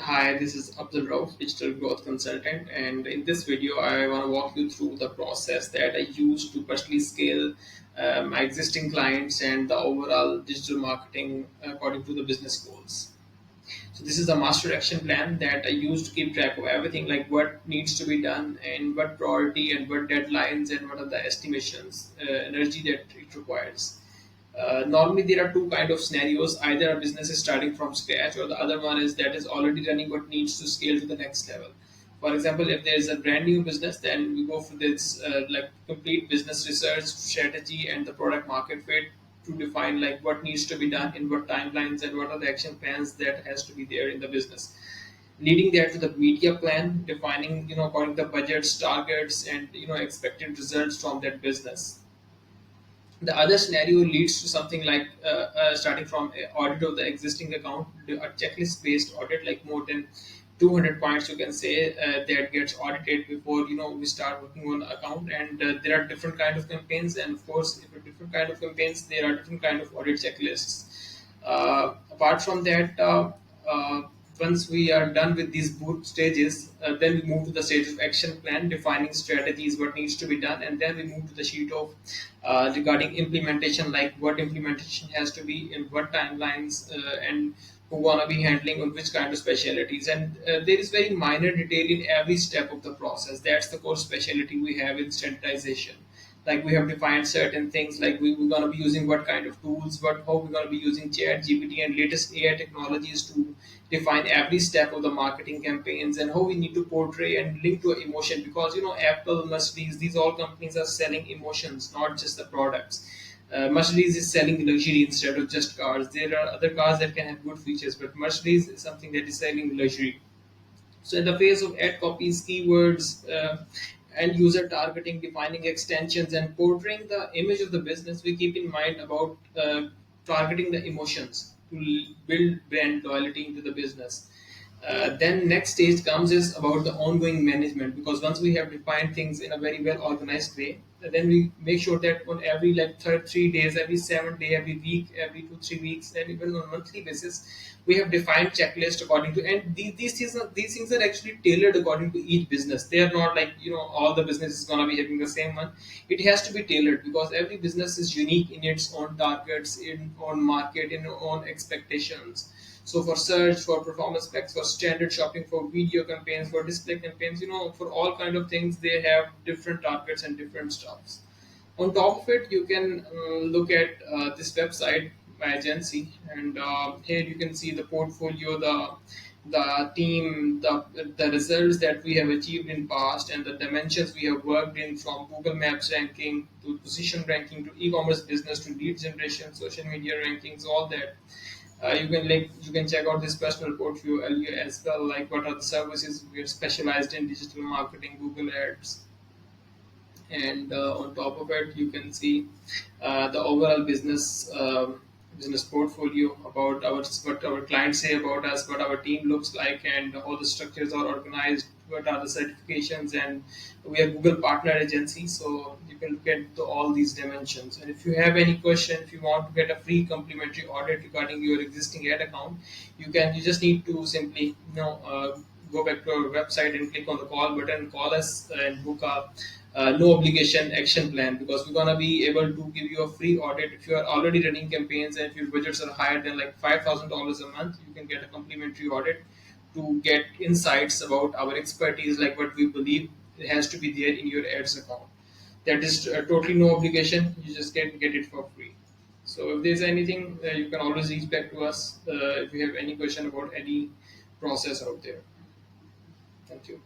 Hi, this is Abdul Rauf, digital growth consultant, and in this video, I want to walk you through the process that I use to personally scale my existing clients and the overall digital marketing according to the business goals. So this is the master action plan that I use to keep track of everything, like what needs to be done and what priority and what deadlines and what are the estimations, energy that it requires. Normally, there are two kind of scenarios. Either a business is starting from scratch, or the other one is that is already running but needs to scale to the next level. For example, if there is a brand new business, then we go for this like complete business research, strategy, and the product market fit to define like what needs to be done in what timelines and what are the action plans that has to be there in the business. Leading there to the media plan, defining according to the budgets, targets, and expected results from that business. The other scenario leads to something like starting from a audit of the existing account, a checklist based audit, like more than 200 points you can say, that gets audited before we start working on the account. And there are different kind of campaigns, and of course if a different kind of campaigns, there are different kind of audit checklists. Apart from that, uh, once we are done with these boot stages, then we move to the stage of action plan, defining strategies, what needs to be done, and then we move to the sheet of regarding implementation, like what implementation has to be in what timelines, and who gonna be handling on which kind of specialties. And there is very minor detail in every step of the process. That's the core specialty we have in standardization. Like we have defined certain things, like we're going to be using what kind of tools, what how we're going to be using chat gpt and latest AI technologies to define every step of the marketing campaigns, and how we need to portray and link to emotion, because Apple, Mercedes, these all companies are selling emotions, not just the products. Mercedes is selling luxury instead of just cars. There are other cars that can have good features, but Mercedes is something that is selling luxury. So in the phase of ad copies, keywords, and user targeting, defining extensions, and portraying the image of the business, we keep in mind about targeting the emotions to build brand loyalty into the business. Then next stage comes is about the ongoing management, because once we have defined things in a very well organized way, then we make sure that on every like 3 days, every 7 day, every week, every 2 3 weeks, and even on monthly basis, we have defined checklist according to. And these things are actually tailored according to each business. They are not like all the business is gonna be having the same one. It has to be tailored because every business is unique in its own targets, in own market, in own expectations. So for search, for performance specs, for standard shopping, for video campaigns, for display campaigns, for all kind of things, they have different targets and different stuffs. On top of it, you can look at this website, my agency, and here you can see the portfolio, the team, the results that we have achieved in past, and the dimensions we have worked in, from Google Maps ranking to position ranking to e-commerce business to lead generation, social media rankings, all that. You can check out this personal portfolio as well, like what are the services we are specialized in: digital marketing, Google Ads, and on top of it you can see the overall business portfolio, about our what our clients say about us, what our team looks like, and how the structures are organized, what are the certifications. And we are Google partner agency, so you can look at all these dimensions. And if you have any question, if you want to get a free complimentary audit regarding your existing ad account, you just need to simply go back to our website and click on the call button, call us, and book a no obligation action plan, because we're gonna be able to give you a free audit. If you are already running campaigns and if your budgets are higher than like $5,000 a month, you can get a complimentary audit to get insights about our expertise, like what we believe has to be there in your ads account. That is totally no obligation. You just can get it for free. So if there's anything, you can always reach back to us if you have any question about any process out there. Thank you.